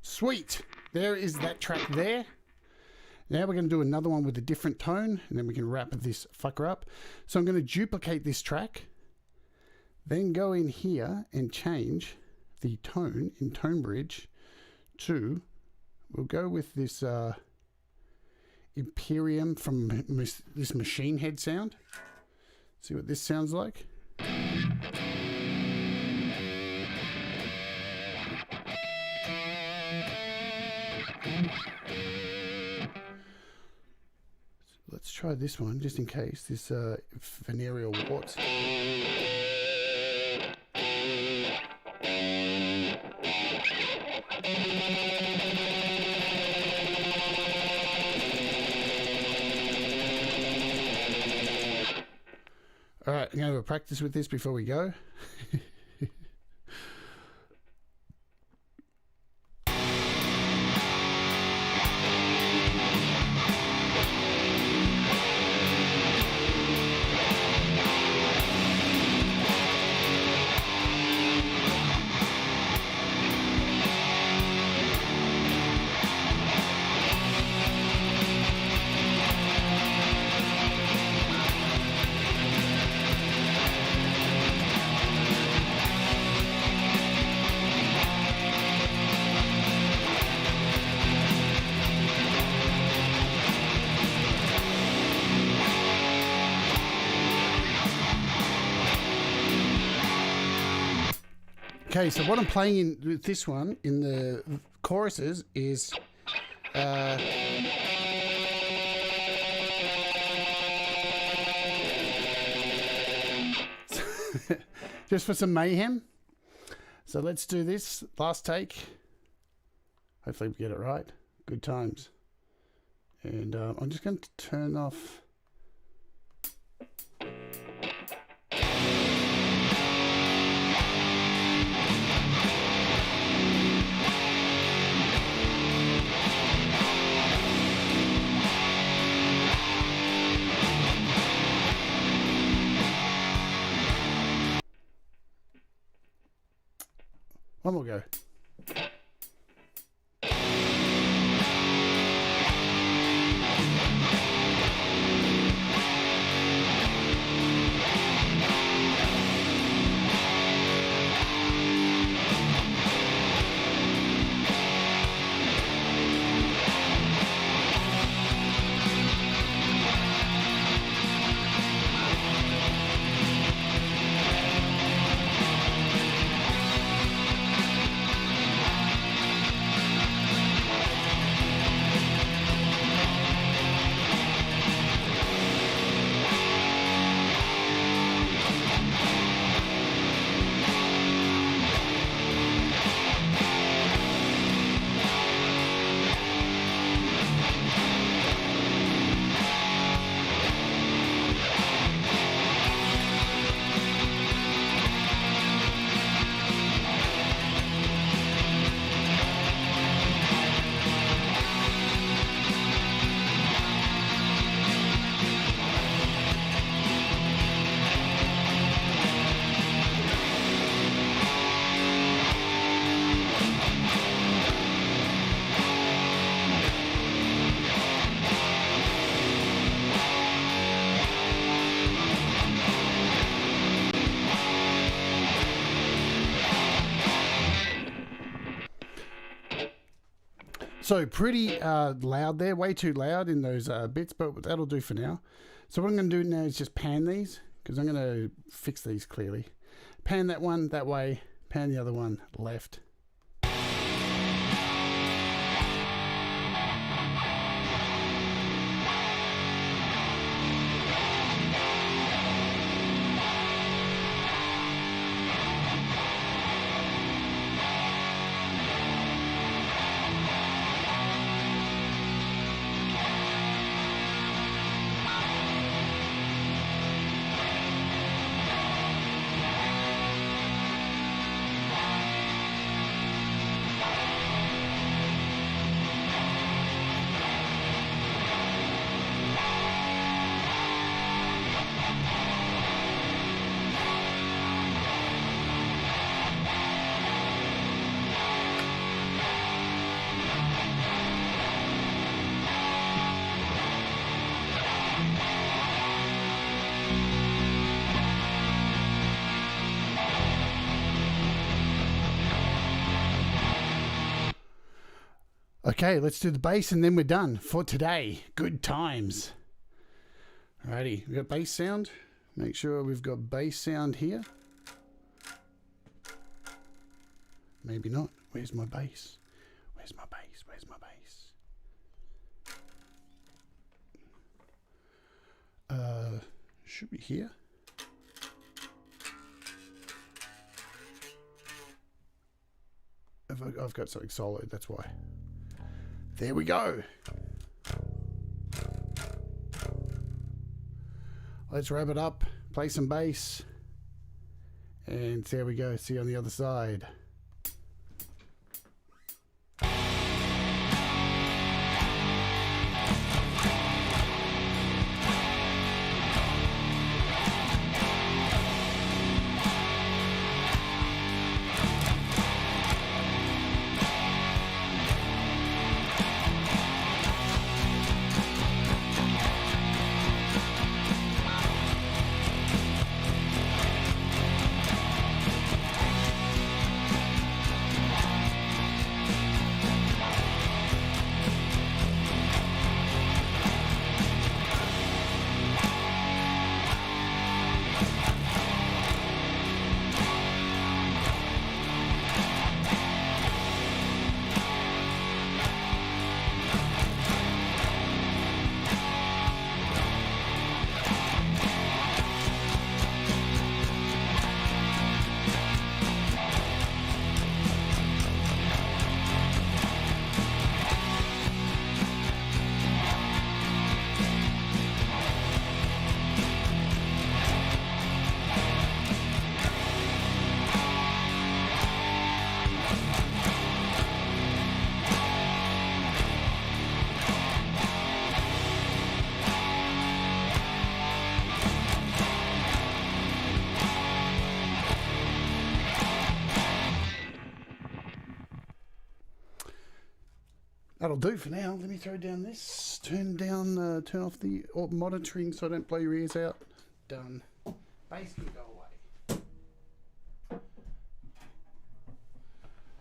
Sweet. There is that track there. Now we're going to do another one with a different tone, and then we can wrap this fucker up. So I'm going to duplicate this track, then go in here and change the tone in Tone Bridge to, we'll go with this Imperium from this Machine Head sound. See what this sounds like. Let's try this one just in case, this venereal warts. Alright, I'm going to have a practice with this before we go. Okay, so what I'm playing in with this one in the choruses is just for some mayhem. So let's do this last take. Hopefully we get it right. Good times. And I'm just going to turn off. One more go. So pretty loud there, way too loud in those bits, but that'll do for now. So what I'm going to do now is just pan these, because I'm going to fix these clearly. Pan that one that way, pan the other one left. Okay, let's do the bass and then we're done for today. Good times. Alrighty, we've got bass sound. Make sure we've got bass sound here. Maybe not. Where's my bass? Where's my bass? Where's my bass? Should be here. I've got something soloed, that's why. There we go. Let's wrap it up, play some bass, and there we go. See you on the other side. That'll do for now. Let me throw down this. Turn off the monitoring so I don't blow your ears out. Done. Bass can go away.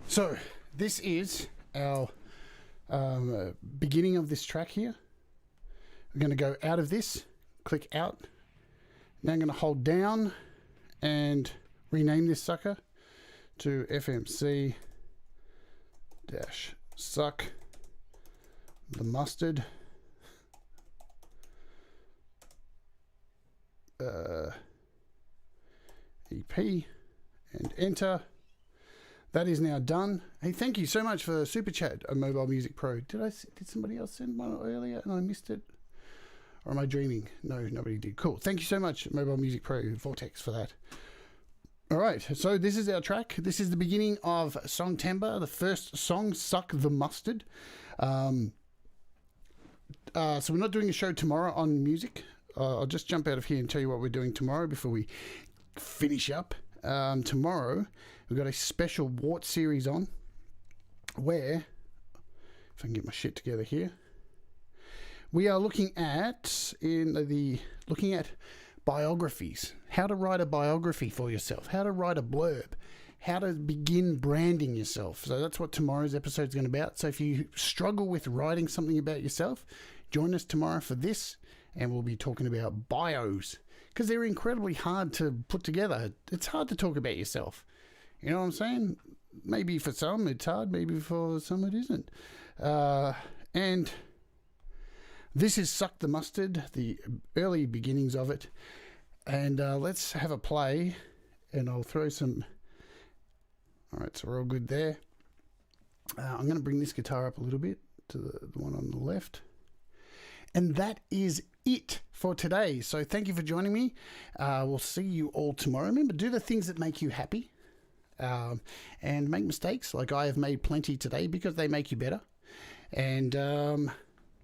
So, this is our beginning of this track here. We're going to go out of this, click out. Now I'm going to hold down and rename this sucker to FMC suck the mustard. EP and enter. That is now done. Hey, thank you so much for Super Chat, a Mobile Music Pro. Did somebody else send one earlier and I missed it? Or am I dreaming? No, nobody did. Cool. Thank you so much, Mobile Music Pro Vortex, for that. All right, so this is our track. This is the beginning of Songtember, the first song, Suck the Mustard. So we're not doing a show tomorrow on music. I'll just jump out of here and tell you what we're doing tomorrow before we finish up. Tomorrow, we've got a special Wart series on where, if I can get my shit together here, we are looking at biographies, how to write a biography for yourself, how to write a blurb, how to begin branding yourself. So that's what tomorrow's episode is going to be about. So if you struggle with writing something about yourself, join us tomorrow for this, and we'll be talking about bios, because they're incredibly hard to put together. It's hard to talk about yourself. You know what I'm saying? Maybe for some it's hard, maybe for some it isn't. And this is Suck the Mustard, the early beginnings of it. And let's have a play, and I'll throw some... All right, so we're all good there. I'm going to bring this guitar up a little bit to the one on the left. And that is it for today. So thank you for joining me. We'll see you all tomorrow. Remember, do the things that make you happy. And make mistakes, like I have made plenty today, because they make you better. And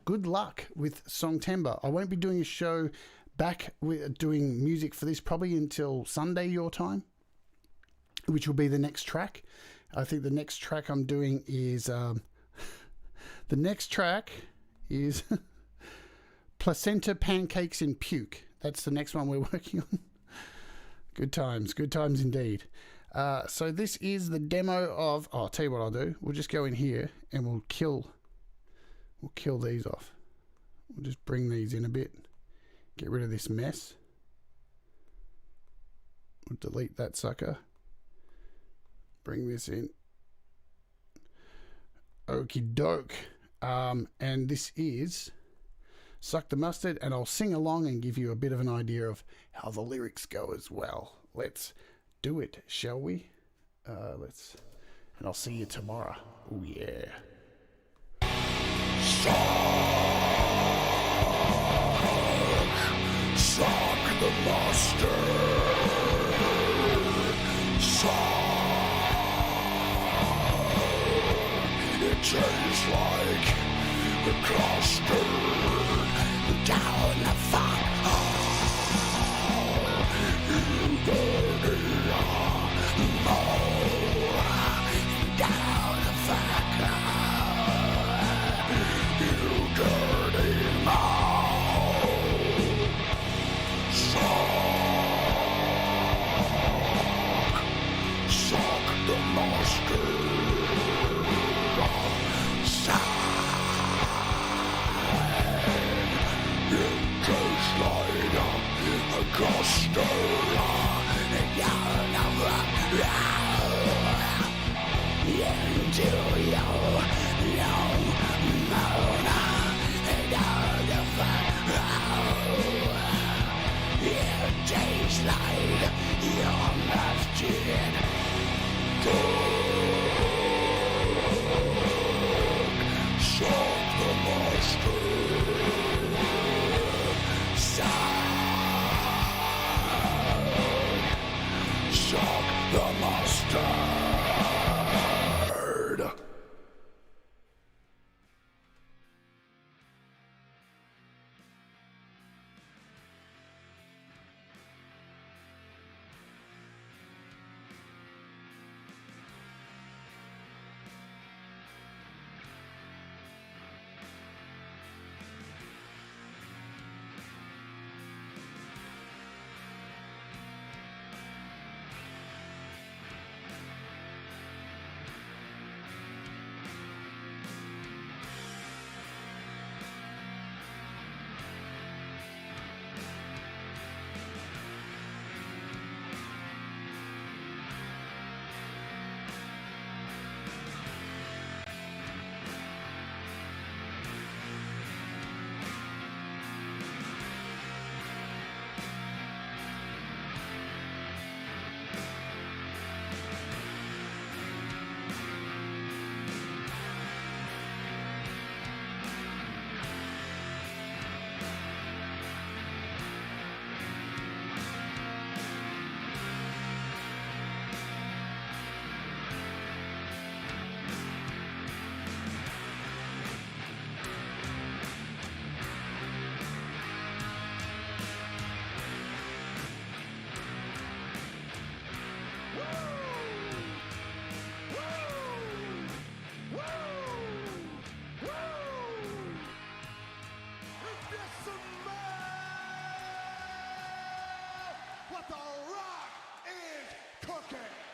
good luck with Songtember. I won't be doing a show back with doing music for this probably until Sunday your time, which will be the next track. I think the next track I'm doing is Placenta, Pancakes and Puke. That's the next one we're working on. Good times indeed. So this is the demo of, I'll tell you what I'll do. We'll just go in here and we'll kill We'll kill these off. We'll just bring these in a bit. Get rid of this mess. We'll delete that sucker. Bring this in. Okie doke. And this is Suck the Mustard, and I'll sing along and give you a bit of an idea of how the lyrics go as well. Let's do it, shall we? And I'll see you tomorrow. Oh yeah. Suck the mustard. It tastes like the custard down the fuck hole. You dirty mole down the fuck hole. You dirty mole. Suck the mustard. Custard down into your long moan down the fuck. It tastes like your masjid. Suck the mustard. Suck the mustard. What the rock is cooking.